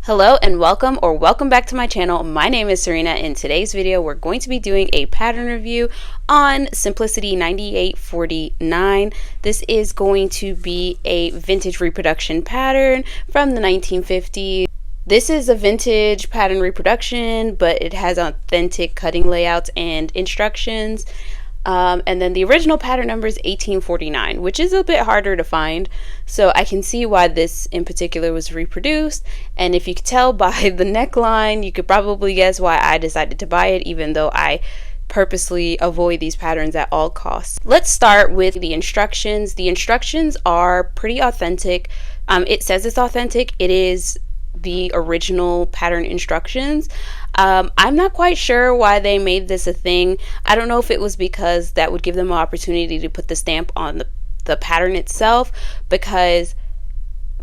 Hello and welcome back to my channel. My name is Serena. In today's video, we're going to be doing a pattern review on Simplicity 9849. This is going to be a vintage reproduction pattern from the 1950s. This is a vintage pattern reproduction, but it has authentic cutting layouts and instructions. And then the original pattern number is 1849, which is a bit harder to find. So I can see why this in particular was reproduced. And if you could tell by the neckline, you could probably guess why I decided to buy it, even though I purposely avoid these patterns at all costs. Let's start with the instructions. The instructions are pretty authentic. It says it's authentic. It is the original pattern instructions. I'm not quite sure why they made this a thing. I don't know if it was because that would give them an opportunity to put the stamp on the pattern itself, because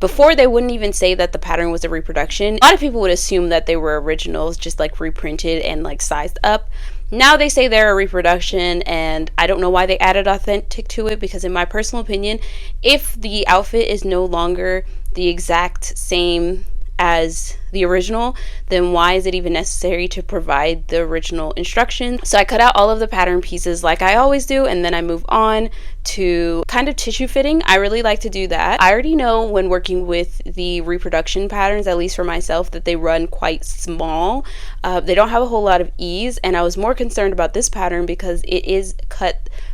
before they wouldn't even say that the pattern was a reproduction. A lot of people would assume that they were originals, just like reprinted and like sized up. Now they say they're a reproduction, and I don't know why they added authentic to it, because in my personal opinion, if the outfit is no longer the exact same as the original, then why is it even necessary to provide the original instructions? So I cut out all of the pattern pieces like I always do, and then I move on to kind of tissue fitting. I really like to do that. I already know when working with the reproduction patterns, at least for myself, that they run quite small. They don't have a whole lot of ease, and I was more concerned about this pattern because it is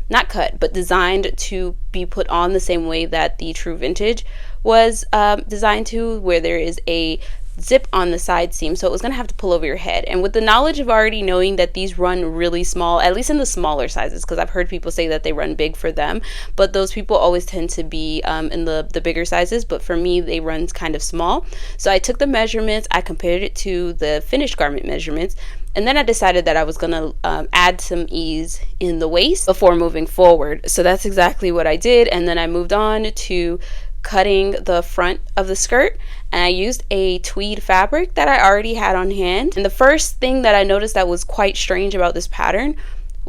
not cut, but designed to be put on the same way that the true vintage was designed to, where there is a zip on the side seam, so it was going to have to pull over your head. And with the knowledge of already knowing that these run really small, at least in the smaller sizes, because I've heard people say that they run big for them, but those people always tend to be in the bigger sizes, but for me they run kind of small. So I took the measurements, I compared it to the finished garment measurements, and then I decided that I was going to add some ease in the waist before moving forward. So that's exactly what I did. And then I moved on to cutting the front of the skirt, and I used a tweed fabric that I already had on hand. And the first thing that I noticed that was quite strange about this pattern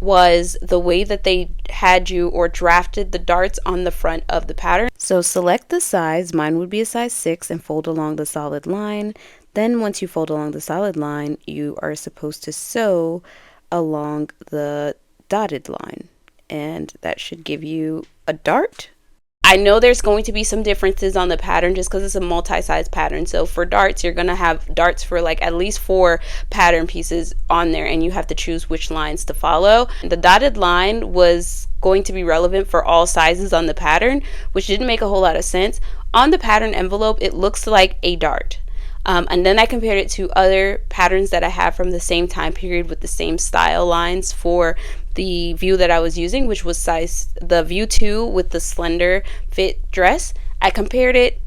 was the way that they had you or drafted the darts on the front of the pattern. So select the size, mine would be a size 6, and fold along the solid line. Then once you fold along the solid line, you are supposed to sew along the dotted line, and that should give you a dart. I know there's going to be some differences on the pattern just because it's a multi-size pattern. So for darts, you're going to have darts for like at least 4 pattern pieces on there, and you have to choose which lines to follow. The dotted line was going to be relevant for all sizes on the pattern, which didn't make a whole lot of sense. On the pattern envelope, it looks like a dart. And then I compared it to other patterns that I have from the same time period with the same style lines for the view that I was using, which was the view 2 with the slender fit dress. I compared it.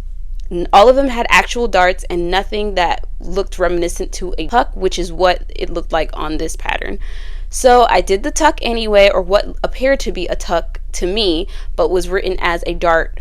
All of them had actual darts and nothing that looked reminiscent to a tuck, which is what it looked like on this pattern. So I did the tuck anyway, or what appeared to be a tuck to me, but was written as a dart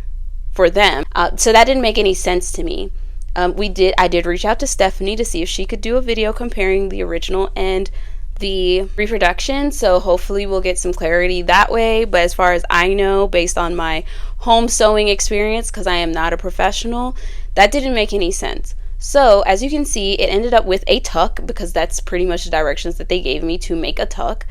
for them. So that didn't make any sense to me. I did reach out to Stephanie to see if she could do a video comparing the original and the reproduction, so hopefully we'll get some clarity that way. But as far as I know, based on my home sewing experience, because I am not a professional, that didn't make any sense. So as you can see, it ended up with a tuck, because that's pretty much the directions that they gave me to make a tuck,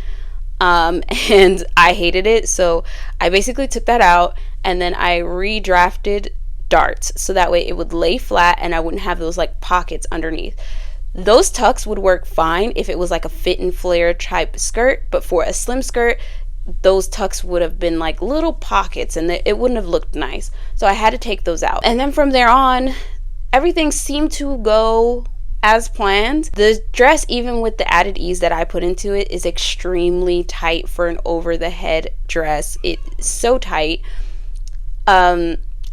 and I hated it, so I basically took that out, and then I redrafted darts so that way it would lay flat and I wouldn't have those like pockets underneath. Those tucks would work fine if it was like a fit and flare type skirt, but for a slim skirt, those tucks would have been like little pockets and it wouldn't have looked nice. So I had to take those out. And then from there on, everything seemed to go as planned. The dress, even with the added ease that I put into it, is extremely tight for an over the head dress. It's so tight.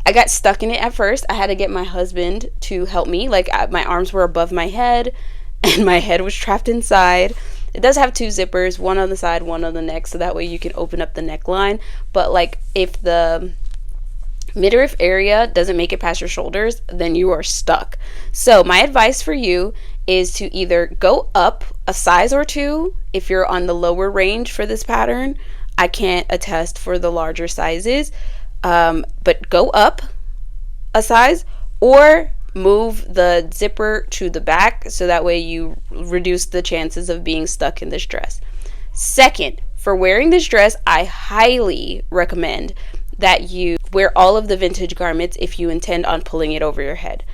I got stuck in it at first. I had to get my husband to help me. Like my arms were above my head and my head was trapped inside. It does have 2 zippers, one on the side, one on the neck, so that way you can open up the neckline. But like if the midriff area doesn't make it past your shoulders, then you are stuck. So my advice for you is to either go up a size or 2 if you're on the lower range for this pattern. I can't attest for the larger sizes. But go up a size, or move the zipper to the back so that way you reduce the chances of being stuck in this dress. Second, for wearing this dress, I highly recommend that you wear all of the vintage garments if you intend on pulling it over your head.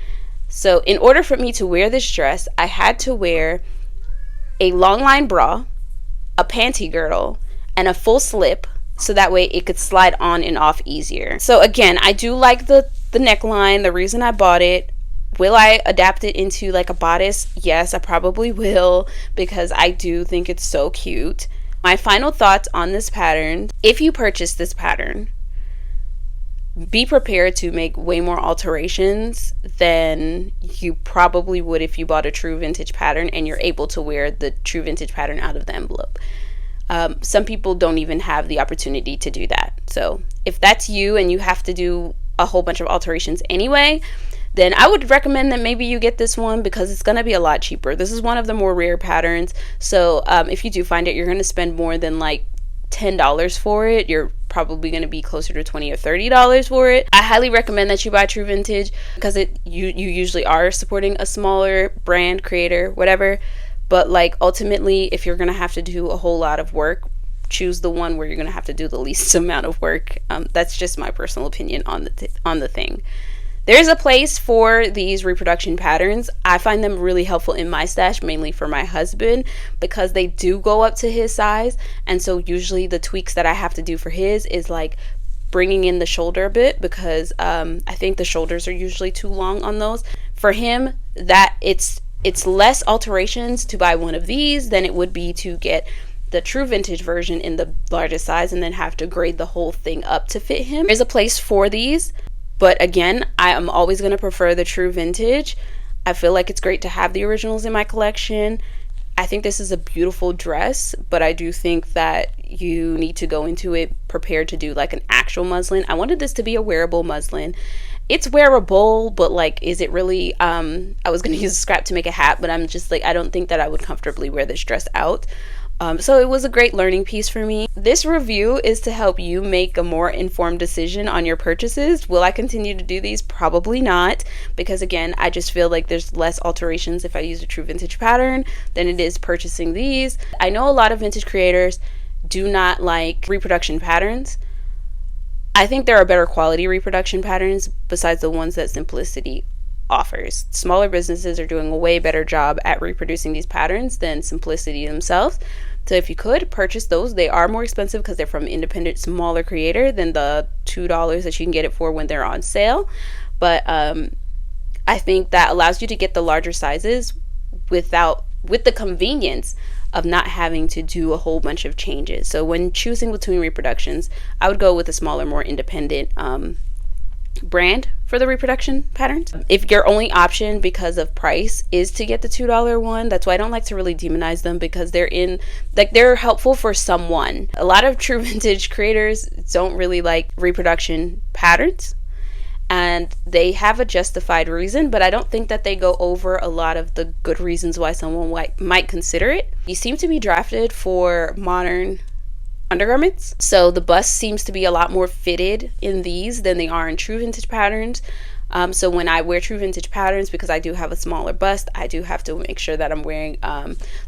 So in order for me to wear this dress, I had to wear a long line bra, a panty girdle, and a full slip so that way it could slide on and off easier. So again, I do like the neckline, the reason I bought it. Will I adapt it into like a bodice? Yes, I probably will, because I do think it's so cute. My final thoughts on this pattern: if you purchase this pattern, be prepared to make way more alterations than you probably would if you bought a true vintage pattern and you're able to wear the true vintage pattern out of the envelope. Some people don't even have the opportunity to do that. So if that's you and you have to do a whole bunch of alterations anyway, then I would recommend that maybe you get this one because it's going to be a lot cheaper. This is one of the more rare patterns. So if you do find it, you're going to spend more than like $10 for it. You're probably going to be closer to $20 or $30 for it. I highly recommend that you buy true vintage because you usually are supporting a smaller brand, creator, whatever. But like ultimately, if you're going to have to do a whole lot of work, choose the one where you're going to have to do the least amount of work. That's just my personal opinion on the thing. There's a place for these reproduction patterns. I find them really helpful in my stash, mainly for my husband, because they do go up to his size. And so usually the tweaks that I have to do for his is like bringing in the shoulder a bit, because I think the shoulders are usually too long on those. For him, that it's less alterations to buy one of these than it would be to get the true vintage version in the largest size and then have to grade the whole thing up to fit him. There's a place for these. But again, I am always going to prefer the true vintage. I feel like it's great to have the originals in my collection. I think this is a beautiful dress, but I do think that you need to go into it prepared to do like an actual muslin. I wanted this to be a wearable muslin. It's wearable, but like, is it really? I was going to use a scrap to make a hat, but I'm just like, I don't think that I would comfortably wear this dress out. So it was a great learning piece for me. This review is to help you make a more informed decision on your purchases. Will I continue to do these? Probably not, because again, I just feel like there's less alterations if I use a true vintage pattern than it is purchasing these. I know a lot of vintage creators do not like reproduction patterns. I think there are better quality reproduction patterns besides the ones that Simplicity offers. Smaller businesses are doing a way better job at reproducing these patterns than Simplicity themselves. So if you could purchase those, they are more expensive because they're from independent, smaller creator than the $2 that you can get it for when they're on sale. But I think that allows you to get the larger sizes with the convenience of not having to do a whole bunch of changes. So when choosing between reproductions, I would go with a smaller, more independent brand for the reproduction patterns. If your only option because of price is to get the $2 one, that's why I don't like to really demonize them, because they're helpful for someone. A lot of true vintage creators don't really like reproduction patterns, and they have a justified reason, but I don't think that they go over a lot of the good reasons why someone might consider it. You seem to be drafted for modern undergarments, so the bust seems to be a lot more fitted in these than they are in true vintage patterns. So when I wear true vintage patterns, because I do have a smaller bust, I do have to make sure that I'm wearing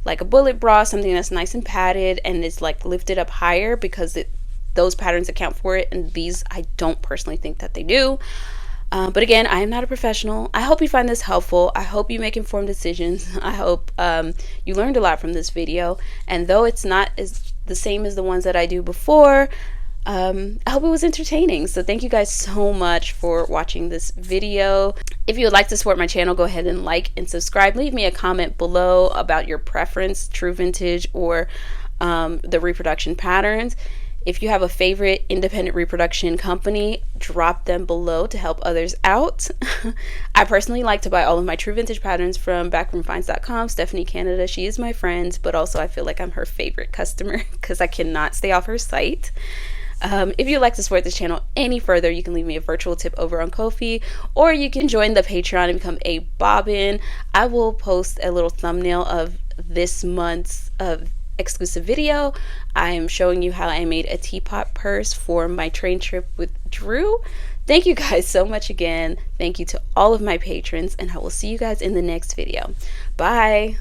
like a bullet bra, something that's nice and padded and is like lifted up higher, because those patterns account for it, and these I don't personally think that they do. But again, I am not a professional. I hope you find this helpful. I hope you make informed decisions. I hope you learned a lot from this video, and though it's not the same as the ones that I do before, I hope it was entertaining. So thank you guys so much for watching this video. If you would like to support my channel, go ahead and like and subscribe. Leave me a comment below about your preference, true vintage or the reproduction patterns. If you have a favorite independent reproduction company, drop them below to help others out. I personally like to buy all of my true vintage patterns from backroomfinds.com. Stephanie Canada, she is my friend, but also I feel like I'm her favorite customer because I cannot stay off her site. If you'd like to support this channel any further, you can leave me a virtual tip over on Ko-fi, or you can join the Patreon and become a bobbin. I will post a little thumbnail of this month's exclusive video. I am showing you how I made a teapot purse for my train trip with Drew Thank you guys so much again. Thank you to all of my patrons, and I will see you guys in the next video. Bye.